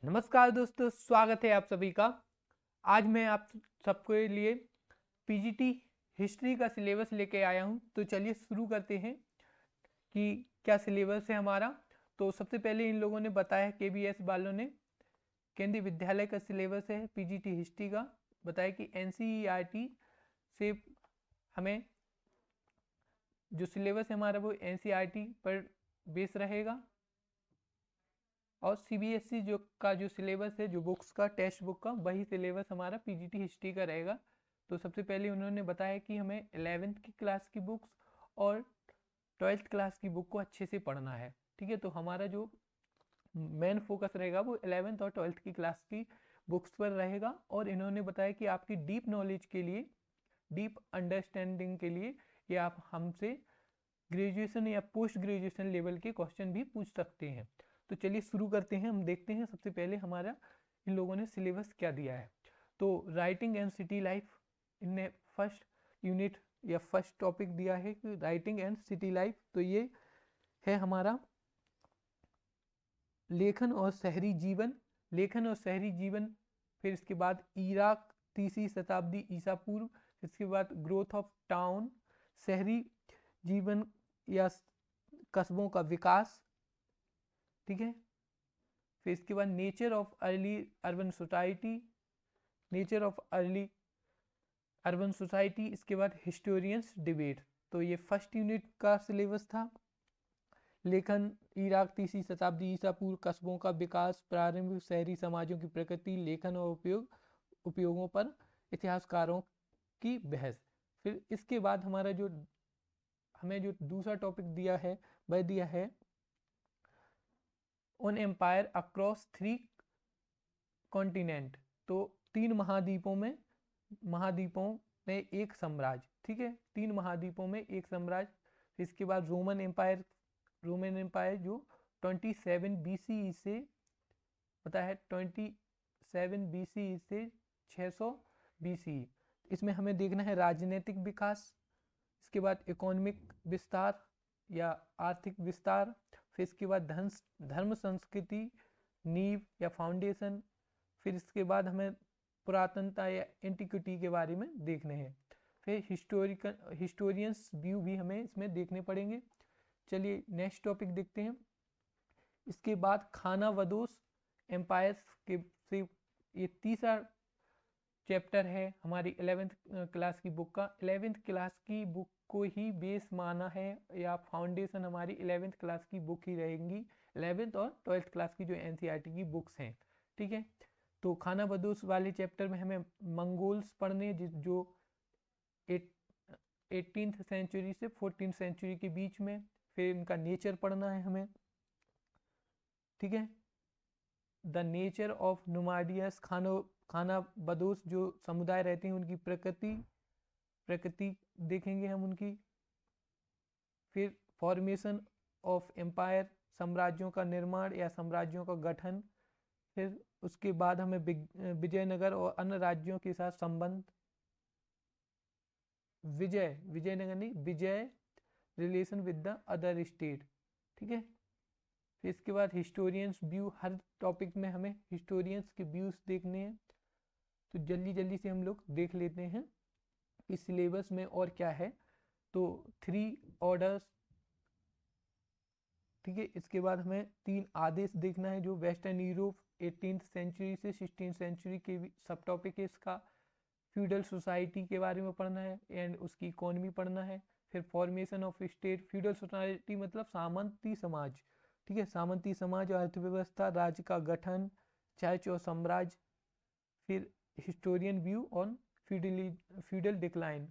नमस्कार दोस्तों, स्वागत है आप सभी का। आज मैं आप सबके लिए पीजीटी हिस्ट्री का सिलेबस लेके आया हूं। तो चलिए शुरू करते हैं कि क्या सिलेबस है हमारा। तो सबसे पहले इन लोगों ने बताया, केबीएस वालों ने, केंद्रीय विद्यालय का सिलेबस है पीजीटी हिस्ट्री का। बताया कि एनसीईआरटी से हमें जो सिलेबस है हमारा वो एनसीईआरटी पर बेस रहेगा, और सीबीएसई जो सिलेबस है, जो बुक्स का, टेक्स्ट बुक का, वही सिलेबस हमारा पीजीटी हिस्ट्री का रहेगा। तो सबसे पहले उन्होंने बताया कि हमें 11वीं की क्लास की बुक्स और 12th क्लास की बुक को अच्छे से पढ़ना है। ठीक है, तो हमारा जो मेन फोकस रहेगा वो 11th और 12th की क्लास की बुक्स पर रहेगा। और इन्होंने बताया कि आपकी डीप नॉलेज के लिए, डीप अंडरस्टैंडिंग के लिए, ये आप हमसे ग्रेजुएशन या पोस्ट ग्रेजुएशन लेवल के क्वेश्चन भी पूछ सकते हैं। तो चलिए शुरू करते हैं। हम देखते हैं सबसे पहले हमारा इन लोगों ने सिलेबस क्या दिया है। तो राइटिंग एंड सिटी लाइफ, इनने फर्स्ट यूनिट या फर्स्ट टॉपिक दिया है कि राइटिंग एंड सिटी लाइफ। तो ये है हमारा लेखन और शहरी जीवन, लेखन और शहरी जीवन। फिर इसके बाद इराक, तीसरी शताब्दी ईसा पूर्व। इसके बाद ग्रोथ ऑफ टाउन, शहरी जीवन या कस्बों का विकास। ठीक है, फिर इसके बाद nature of early urban society, nature of early urban society. इसके बाद हिस्टोरियंस डिबेट। तो ये फर्स्ट यूनिट का सिलेबस था। लेखन, इराक, तीसरी शताब्दी ईसा पूर्व, कस्बों का विकास, प्रारंभिक शहरी समाजों की प्रकृति, लेखन और उपयोगों पर इतिहासकारों की बहस। फिर इसके बाद हमारा जो हमें जो दूसरा टॉपिक दिया है वह दिया है ऑन एम्पायर अक्रॉस 3 कॉन्टिनेंट। तो 3 महाद्वीपों में एक साम्राज्य। ठीक है, 3 महाद्वीपों में एक साम्राज्य। इसके बाद रोमन एम्पायर जो 27 बीसीई से, पता है, 27 बीसीई से 600 बीसीई। इसमें हमें देखना है राजनीतिक विकास, इसके बाद इकोनॉमिक विस्तार या आर्थिक विस्तार। फिर इसके बाद धर्म संस्कृति, नींव या फाउंडेशन। फिर इसके बाद हमें पुरातनता या एंटिक्विटी के बारे में देखने हैं। फिर हिस्टोरियंस व्यू भी हमें इसमें देखने पड़ेंगे। चलिए नेक्स्ट टॉपिक देखते हैं। इसके बाद खाना बदोश एम्पायर्स के से, ये तीसरा चैप्टर है हमारी 11th क्लास की बुक का। 11th क्लास की बुक को ही बेस माना है, या फाउंडेशन हमारी 11th क्लास की बुक ही रहेंगी, 11th और 12th क्लास की जो एनसीईआरटी की बुक्स हैं। ठीक है, तो खाना बदोश वाले चैप्टर में हमें मंगोल्स पढ़ने, जो 18th सेंचुरी से 14th सेंचुरी के बीच में। फिर इनका नेचर पढ़ना है हमें। ठीक है, द नेचर ऑफ नोमाडियस, खाना बदोश जो समुदाय रहते हैं उनकी प्रकृति देखेंगे हम उनकी। फिर फॉर्मेशन ऑफ एम्पायर, साम्राज्यों का निर्माण या साम्राज्यों का गठन। फिर उसके बाद हमें विजयनगर और अन्य राज्यों के साथ संबंध। विजयनगर नहीं, Vijay relation with the other state. ठीक है, फिर इसके बाद हिस्टोरियंस व्यू, हर टॉपिक में हमें हिस्टोरियंस के व्यूज देखने हैं। तो जल्दी जल्दी से हम लोग देख लेते हैं इस सिलेबस में और क्या है। तो 3 ऑर्डर्स। ठीक है, इसके बाद हमें 3 आदेश देखना है, जो वेस्टर्न यूरोप 18th सेंचुरी से 16th सेंचुरी के सब टॉपिक है इसका। फ्यूडल सोसाइटी के बारे में पढ़ना है एंड उसकी इकोनॉमी पढ़ना है। फिर formation of state, feudal society मतलब सामंती समाज। ठीक है, सामंती समाज और अर्थव्यवस्था, राज्य का गठन, चर्च और साम्राज्य। फिर historian view on feudal decline,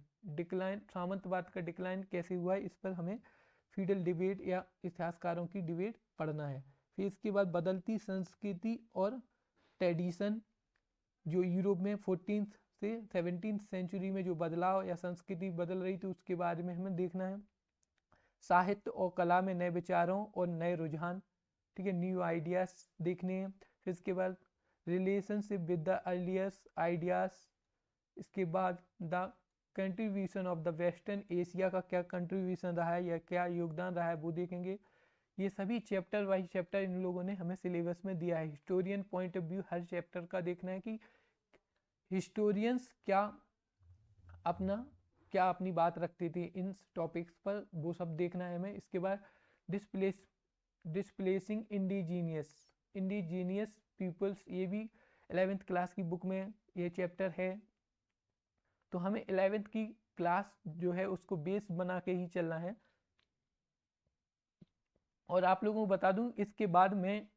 सामंतवाद का डिक्लाइन कैसे हुआ है, इस पर हमें फ्यूडल डिबेट या इतिहासकारों की डिबेट पढ़ना है। फिर इसके बाद बदलती संस्कृति और ट्रेडिशन, जो यूरोप में 14th से 17th सेंचुरी में जो बदलाव या संस्कृति बदल रही थी उसके बारे में हमें देखना है। साहित्य और कला में नए विचारों और नए रुझान। ठीक है, न्यू आइडियाज देखने हैं। फिर इसके बाद relationship with the earliest ideas. इसके बाद the contribution of the western Asia का क्या कंट्रीब्यूशन रहा है या क्या योगदान रहा है वो देखेंगे। ये सभी चैप्टर वाइज चैप्टर इन लोगों ने हमें सिलेबस में दिया है। Historian point of view her chapter का देखना है कि हिस्टोरियंस क्या अपनी बात रखते थे इन टॉपिक्स पर, वो सब देखना है हमें। इसके बाद डिस्प्लेसिंग इंडिजीनियस पीपल्स, ये भी 11th क्लास की बुक में ये चैप्टर है। तो हमें 11th की क्लास जो है उसको बेस बना के ही चलना है। और आप लोगों को बता दूं, इसके बाद मैं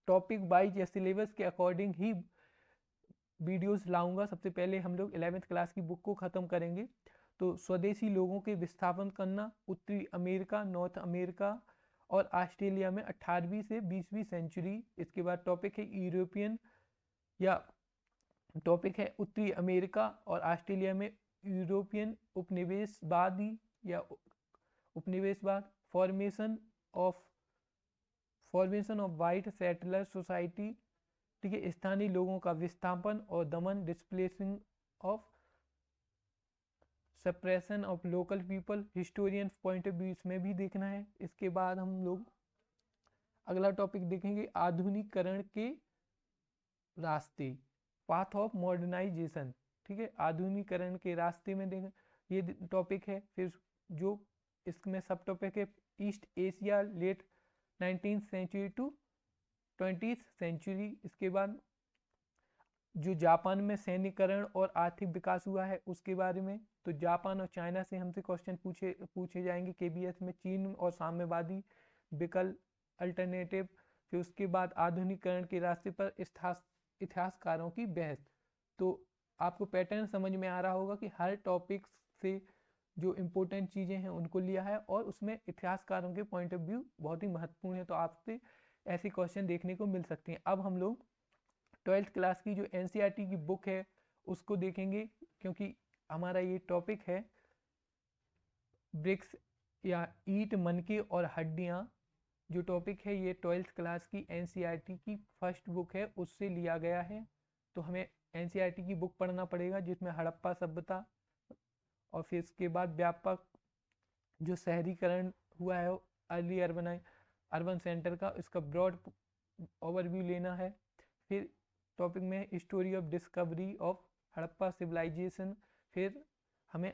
टॉपिक वाइज या सिलेबस के अकॉर्डिंग ही वीडियोस लाऊंगा। सबसे पहले हम लोग 11th क्लास की बुक को ख़त्म करेंगे। तो स्वदेशी लोगों के विस्थापन करना, उत्तरी अमेरिका, नॉर्थ अमेरिका और ऑस्ट्रेलिया में 18वीं से 20वीं सेंचुरी। इसके बाद टॉपिक है यूरोपियन या टॉपिक है उत्तरी अमेरिका और ऑस्ट्रेलिया में यूरोपियन उपनिवेशवादी या उपनिवेशवाद। Formation of white settler society, ठीक है, स्थानीय लोगों का विस्थापन और दमन, displacing of suppression of local people, historian point of view इसमें भी देखना है। इसके बाद हम लोग अगला टॉपिक देखेंगे आधुनिकीकरण के रास्ते, पाथ ऑफ मॉडर्नाइजेशन, ठीक है, आधुनिकीकरण के रास्ते में देखें, ये टॉपिक है। फिर जो इसमें सब टॉपिक है east Asia, late 19th century to 20th century. इसके बाद जो जापान में सैन्यकरण और आर्थिक विकास हुआ है उसके बारे में। तो जापान और चाइना से हमसे क्वेश्चन पूछे जाएंगे केबीएस में। चीन और साम्यवादी विकल्प, अल्टरनेटिव। फिर उसके बाद आधुनिकीकरण के रास्ते पर इतिहासकारों की बहस। तो आपको पैटर्न समझ में आ रहा होगा कि हर टॉपिक से जो इम्पोर्टेंट चीज़ें हैं उनको लिया है और उसमें इतिहासकारों के पॉइंट ऑफ व्यू बहुत ही महत्वपूर्ण है। तो आपसे ऐसे क्वेश्चन देखने को मिल सकते हैं। अब हम लोग 12th क्लास की जो एनसीईआरटी की बुक है उसको देखेंगे, क्योंकि हमारा ये टॉपिक है ब्रिक्स या ईंट, मनके और हड्डियाँ। जो टॉपिक है ये 12th क्लास की एनसीईआरटी की फर्स्ट बुक है, उससे लिया गया है। तो हमें एनसीईआरटी की बुक पढ़ना पड़ेगा जिसमें हड़प्पा सभ्यता और फिर इसके बाद व्यापक जो शहरीकरण हुआ है अर्ली अर्बन सेंटर का, इसका ब्रॉड ओवरव्यू लेना है। फिर टॉपिक में story of discovery of Harappa civilization, फिर हमें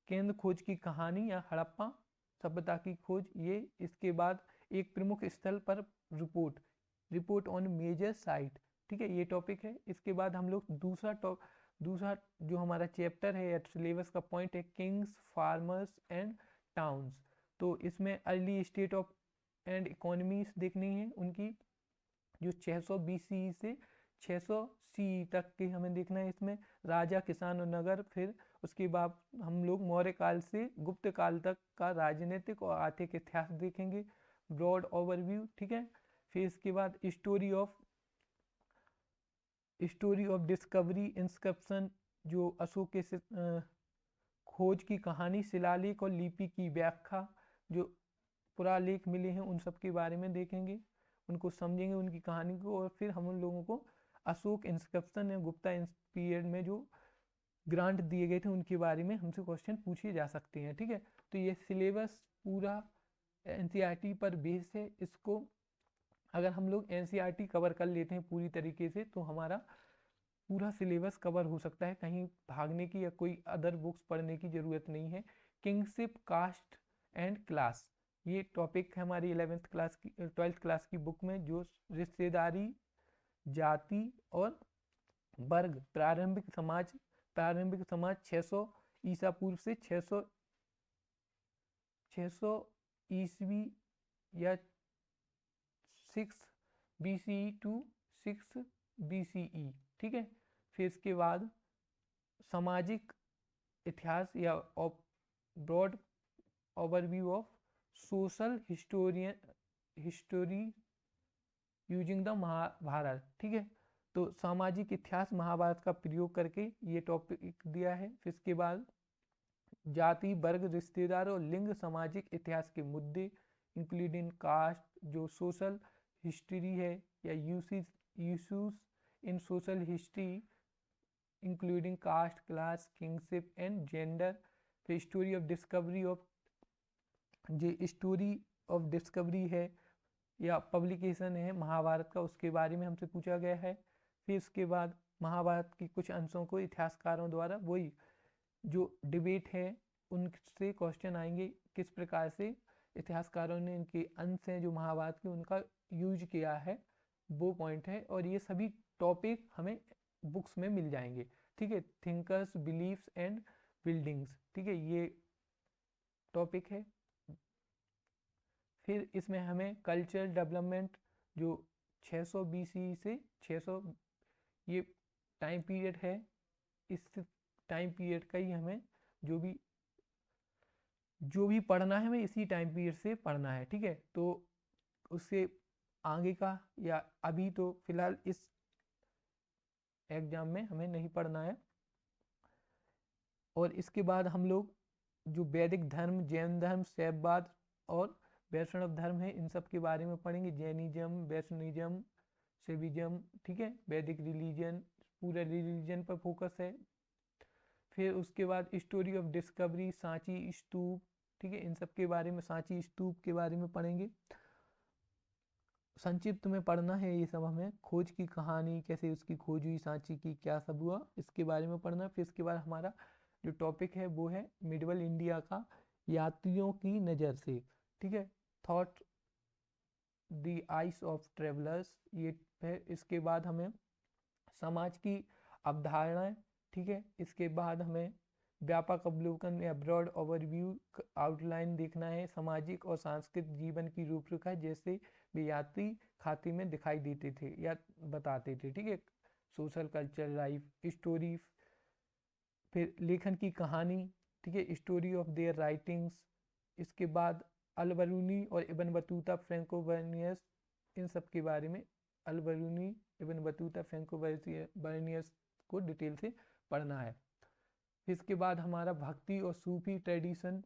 केंद्र खोज की कहानी या हड़प्पा सभ्यता की खोज ये। इसके बाद एक प्रमुख स्थल पर रिपोर्ट ऑन मेजर साइट, ठीक है, ये टॉपिक है। इसके बाद हम लोग दूसरा जो हमारा चैप्टर है या सिलेबस का पॉइंट है किंग्स, फार्मर्स एंड टाउन्स। तो इसमें early state of and economies देखनी है उनकी, जो 600 BCE से 600 CE तक की हमें देखना है। इसमें राजा, किसान और नगर। फिर उसके बाद हम लोग मौर्य काल से गुप्त काल तक का राजनीतिक और आर्थिक इतिहास देखेंगे, ब्रॉड ओवरव्यू, ठीक है। फिर इसके बाद स्टोरी ऑफ डिस्कवरी, इंस्क्रिप्शन, जो अशोक के खोज की कहानी, शिलालेख और लिपि की व्याख्या, जो पुरालेख मिले हैं उन सब के बारे में देखेंगे, उनको समझेंगे, उनकी कहानी को। और फिर हम उन लोगों को अशोक इंस्क्रिप्शन या गुप्ता पीरियड में जो ग्रांट दिए गए थे उनके बारे में हमसे क्वेश्चन पूछे जा सकते हैं, ठीक है। तो ये सिलेबस पूरा एनसीईआरटी पर बेस है। इसको अगर हम लोग एनसीईआरटी कवर कर लेते हैं पूरी तरीके से तो हमारा पूरा सिलेबस कवर हो सकता है, कहीं भागने की या कोई अदर बुक्स पढ़ने की ज़रूरत नहीं है। किंगशिप, कास्ट एंड क्लास, ये टॉपिक है हमारी 12th क्लास की बुक में, जो रिश्तेदारी, जाति और वर्ग, प्रारंभिक समाज 600 ईसा पूर्व से 600 ईस्वी या 6 BCE टू 6 BCE, ठीक है। फिर इसके बाद सामाजिक इतिहास या broad overview of social history using the Mahabharata, ठीक है। तो सामाजिक इतिहास महाभारत का प्रयोग करके ये टॉपिक दिया है। फिर इसके बाद जाति, वर्ग, रिश्तेदार और लिंग सामाजिक इतिहास के मुद्दे, इंक्लूडिंग कास्ट, जो सोशल हिस्ट्री है या issues in social history including caste, class, kingship and gender. फिर story of discovery of of discovery है या पब्लिकेशन है महाभारत का, उसके बारे में हमसे पूछा गया है। फिर इसके बाद महाभारत के कुछ अंशों को इतिहासकारों द्वारा वही जो डिबेट है उनसे क्वेश्चन आएंगे, किस प्रकार से इतिहासकारों ने इनके अंश हैं जो महाभारत के उनका यूज किया है, वो पॉइंट है। और ये सभी टॉपिक हमें बुक्स में मिल जाएंगे, ठीक है। थिंकर्स, बिलीफ्स एंड बिल्डिंग्स, ठीक है, ये टॉपिक है। फिर इसमें हमें कल्चर डेवलपमेंट जो 600 BC से 600 ये टाइम पीरियड है, इस टाइम पीरियड का ही हमें जो भी पढ़ना है हमें इसी टाइम पीरियड से पढ़ना है, ठीक है। तो उससे आगे का या अभी तो फिलहाल इस एग्जाम में हमें नहीं पढ़ना है। और इसके बाद हम लोग जो वैदिक धर्म, जैन धर्म, शैववाद और वैष्णव धर्म है, इन सब के बारे में पढ़ेंगे। जैनिज्म, वैष्णविज्म, शैविज्म, ठीक है, वैदिक रिलीजन, पूरा रिलीजन पर फोकस है। फिर उसके बाद स्टोरी ऑफ डिस्कवरी, सांची स्तूप, ठीक है, इन सब के बारे में, सांची स्तूप के बारे में पढ़ेंगे। संक्षिप्त में पढ़ना है ये सब हमें। खोज की कहानी, कैसे उसकी खोज हुई सांची की, क्या सब हुआ, इसके बारे में पढ़ना है। फिर इसके बाद हमारा जो टॉपिक है वो है मिडवल इंडिया का यात्रियों की नज़र से, ठीक है, thought the ice of travellers, ये है। इसके बाद हमें समाज की अवधारणाएं, ठीक है, इसके बाद हमें व्यापक अवलोकन या ब्रॉड ओवरव्यू आउटलाइन देखना है। सामाजिक और सांस्कृतिक जीवन की रूपरेखा जैसे वे यात्री खाते में दिखाई देते थे या बताते थे, ठीक है। सोशल कल्चर लाइफ स्टोरी, फिर लेखन की कहानी, ठीक है, स्टोरी ऑफ देयर राइटिंग्स। इसके बाद अल-बरूनी और इब्न बतूता, फ्रैंको बर्नियस, इन सब के बारे में अल-बरूनी, इब्न बतूता, फ्रैंको बर्नियस को डिटेल से पढ़ना है। इसके बाद हमारा भक्ति और सूफी ट्रेडिशन,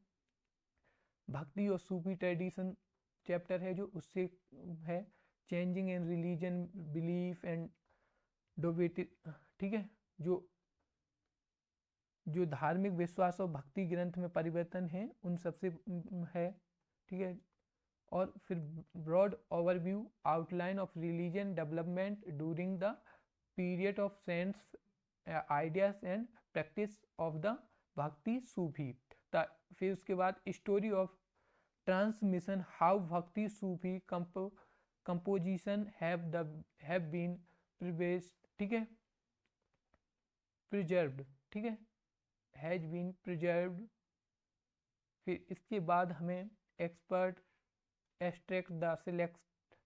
भक्ति और सूफी ट्रेडिशन चैप्टर है जो उससे है। Changing in religion, belief and डोबेटी, ठीक है, जो धार्मिक विश्वास और भक्ति ग्रंथ में परिवर्तन है उन सबसे है, ठीक है। और फिर broad overview outline of religion development during the period of saints, ideas and practice of the Bhakti Sufi. फिर उसके बाद स्टोरी ऑफ ट्रांसमिशन, हाउ भक्ति सूफी कंपोजिशन हैव बीन प्रिवेस्ड, ठीक है, प्रिजर्व्ड, ठीक है, हैज बीन प्रिजर्व्ड। फिर इसके बाद हमें एक्सपर्ट एक्सट्रैक्ट द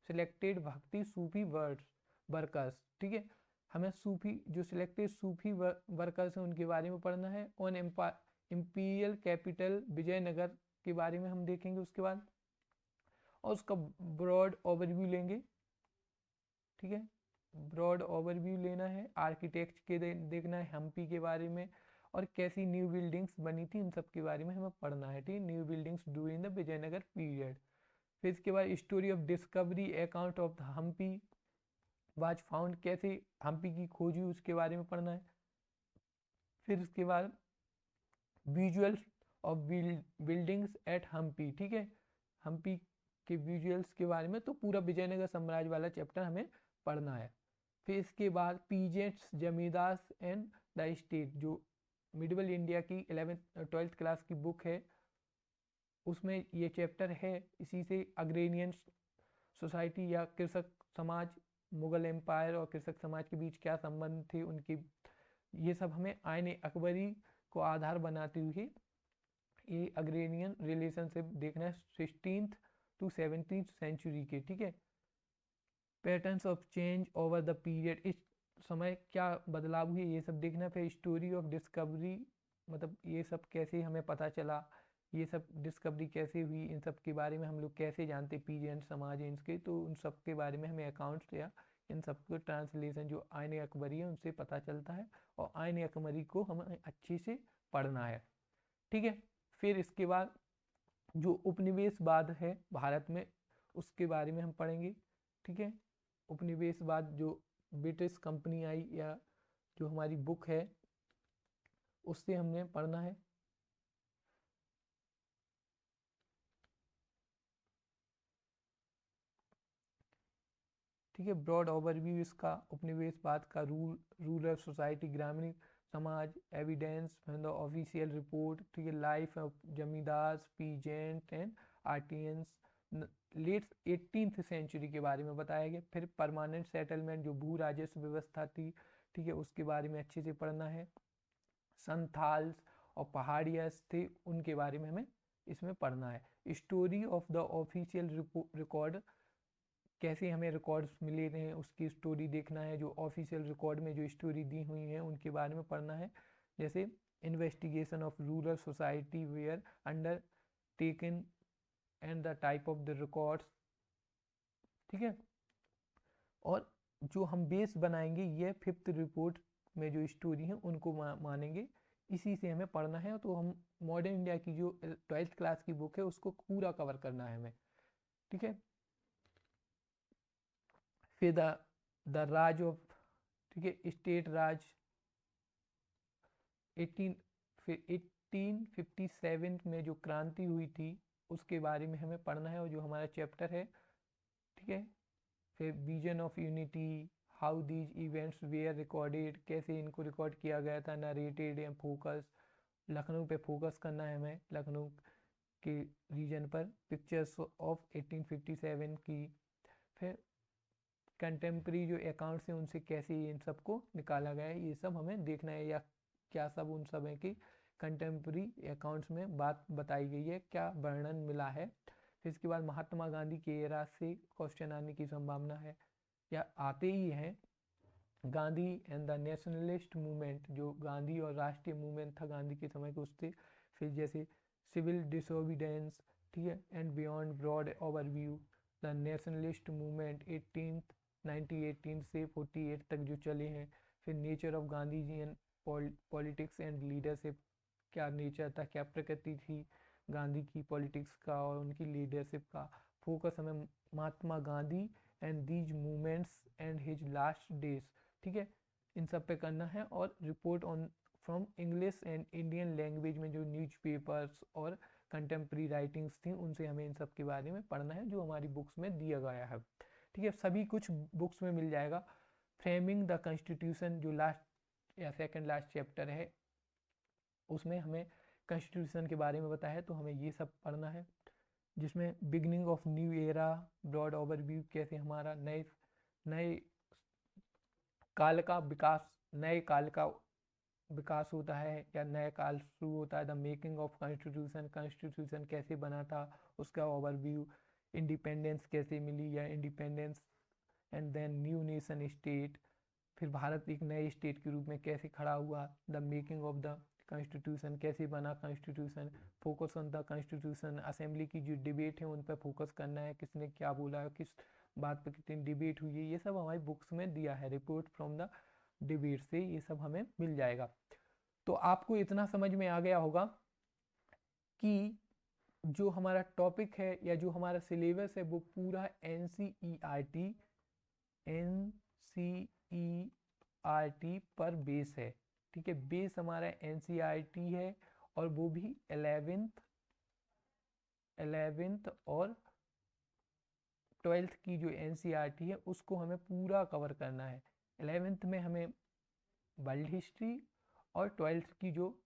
सिलेक्टेड भक्ति सूफी वर्कर्स, ठीक है, हमें सूफी जो सिलेक्टेड सूफी वर्कर्स हैं उनके बारे में पढ़ना है। ऑन इम्पीरियल कैपिटल विजयनगर के बारे में हम देखेंगे उसके बाद, और उसका ब्रॉड ओवरव्यू लेंगे, ठीक है, ब्रॉड ओवरव्यू लेना है। आर्किटेक्ट के देखना है, हम्पी के बारे में, और कैसी न्यू बिल्डिंग्स बनी थी इन सब के बारे में हमें पढ़ना है, ठीक है, new buildings during the Vijayanagara period. फिर इसके बाद story of discovery, account of the Hampi was found, कैसे हम्पी की खोज हुई उसके बारे में पढ़ना है। फिर उसके बाद visuals of buildings at Hampi, ठीक है, हम्पी के विजुअल्स के बारे में, तो पूरा विजयनगर साम्राज्य वाला चैप्टर हमें पढ़ना है। फिर इसके बाद peasants, zamindars and the state, जो मिडवल इंडिया की 11th-12th क्लास की बुक है उसमें ये चैप्टर है। इसी से अग्रेनियन सोसाइटी या कृषक समाज, मुगल एम्पायर और कृषक समाज के बीच क्या संबंध थे उनकी, ये सब हमें आइन अकबरी को आधार बनाते हुए ये अग्रेनियन रिलेशनशिप देखना है 16th to 17th सेंचुरी के, ठीक है। Patterns of change over the period, इस समय क्या बदलाव हुए ये सब देखना। फिर स्टोरी ऑफ डिस्कवरी, मतलब ये सब कैसे हमें पता चला, ये सब डिस्कवरी कैसे हुई, इन सब के बारे में हम लोग कैसे जानते पीरियड समाज इनके, तो उन सब के बारे में हमें अकाउंट्स या इन सब को ट्रांसलेशन जो आइन अकबरी है उनसे पता चलता है, और आइन अकबरी को हमें अच्छे से पढ़ना है, ठीक है। फिर इसके बाद जो उपनिवेशवाद है भारत में उसके बारे में हम पढ़ेंगे, ठीक है। उपनिवेशवाद जो ब्रिटिश कंपनी आई या जो हमारी बुक है उससे हमने पढ़ना है। ठीक है। ब्रॉड ओवरव्यू इसका, उपनिवेशवाद का, रूरल सोसाइटी, ग्रामीण समाज, evidence from the official report, ठीक है। Life of zamindar, peasant and artisans, late 18th century के बारे में बताया गया। फिर परमानेंट सेटलमेंट जो भू राजस्व व्यवस्था थी, ठीक है, उसके बारे में अच्छे से पढ़ना है। संथाल्स और पहाड़ियास थे, उनके बारे में हमें इसमें पढ़ना है। Story of the official record, कैसे हमें रिकॉर्ड्स मिले हैं उसकी स्टोरी देखना है। जो ऑफिशियल रिकॉर्ड में जो स्टोरी दी हुई है उनके बारे में पढ़ना है। जैसे investigation of rural society were undertaken and the type of the records, ठीक है। और जो हम बेस बनाएंगे ये 5th रिपोर्ट में जो स्टोरी है उनको मानेंगे, इसी से हमें पढ़ना है। तो हम मॉडर्न इंडिया की जो 12th क्लास की बुक है उसको पूरा कवर करना है हमें, ठीक है। फिर द राज ऑफ, ठीक है, स्टेट राज 18, फिर 1857 में जो क्रांति हुई थी उसके बारे में हमें पढ़ना है और जो हमारा चैप्टर है, ठीक है। फिर vision of unity, how these events were recorded, कैसे इनको रिकॉर्ड किया गया था, नरेटेड एंड फोकस, लखनऊ पे फोकस करना है हमें, लखनऊ के रीजन पर, पिक्चर्स ऑफ 1857 की। फिर कंटेम्प्रेरी जो अकाउंट्स हैं उनसे कैसे इन सबको निकाला गया है ये सब हमें देखना है, या क्या सब उन सब है कि कंटेम्प्रेरी अकाउंट्स में बात बताई गई है, क्या वर्णन मिला है। फिर इसके बाद महात्मा गांधी के एरा से क्वेश्चन आने की संभावना है या आते ही हैं। Gandhi and the nationalist movement, जो गांधी और राष्ट्रीय मूवमेंट था गांधी के समय के उससे। फिर जैसे सिविल डिसोबीडेंस, ठीक है, and beyond broad overview, the nationalist movement 1918 से 48 तक जो चले हैं। फिर nature of Gandhi ji and politics and leadership, क्या नेचर था, क्या प्रकृति थी गांधी की पॉलिटिक्स का और उनकी लीडरशिप का। फोकस हमें Mahatma Gandhi and these movements and his last days, ठीक है, इन सब पे करना है। और report on from English and Indian language में जो न्यूज़पेपर्स और कंटेम्प्रेरी राइटिंग्स थी उनसे हमें इन सब के बारे में पढ़ना है जो हमारी बुक्स में दिया गया है, ठीक है। सभी कुछ बुक्स में मिल जाएगा। फ्रेमिंग द कॉन्स्टिट्यूशन जो लास्ट या सेकंड लास्ट चैप्टर है उसमें हमें कॉन्स्टिट्यूशन के बारे में बताया है, तो हमें ये सब पढ़ना है। जिसमें beginning of new era, broad overview, कैसे हमारा नए नए काल का विकास, नए काल का विकास होता है या नया काल शुरू होता है। The making of constitution, constitution कैसे बना था उसका ओवरव्यू। इंडिपेंडेंस कैसे मिली या independence, and then new nation state, फिर भारत एक नए स्टेट के रूप में कैसे खड़ा हुआ। The making of the constitution, कैसे बना constitution. Focus on the constitution, assembly की जो डिबेट है उन पर फोकस करना है, किसने क्या बोला है, किस बात पर कितनी डिबेट हुई है, ये सब हमारी बुक्स में दिया है। रिपोर्ट फ्रॉम द डिबेट से ये सब हमें मिल जाएगा। तो आपको इतना समझ में आ गया होगा कि जो हमारा टॉपिक है या जो हमारा सिलेबस है वो पूरा NCERT पर बेस है, ठीक है। बेस हमारा NCERT है और वो भी 11th और 12th की जो NCERT है उसको हमें पूरा कवर करना है। 11th में हमें वर्ल्ड हिस्ट्री और 12th की जो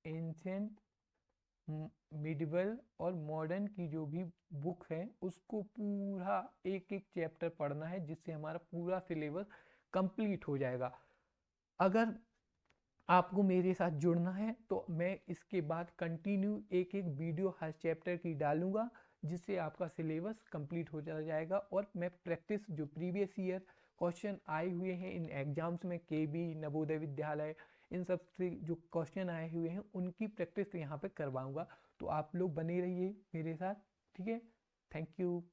एंशिएंट, मिडिवल और मॉडर्न की जो भी बुक है उसको पूरा एक एक चैप्टर पढ़ना है, जिससे हमारा पूरा सिलेबस कंप्लीट हो जाएगा। अगर आपको मेरे साथ जुड़ना है तो मैं इसके बाद कंटिन्यू एक एक वीडियो हर चैप्टर की डालूंगा, जिससे आपका सिलेबस कंप्लीट हो जाएगा। और मैं प्रैक्टिस जो प्रीवियस ईयर क्वेश्चन आए हुए हैं इन एग्जाम्स में, KB, नवोदय विद्यालय, इन सब से जो क्वेश्चन आए हुए हैं उनकी प्रैक्टिस यहाँ पे करवाऊंगा। तो आप लोग बने रहिए मेरे साथ, ठीक है। Thank you.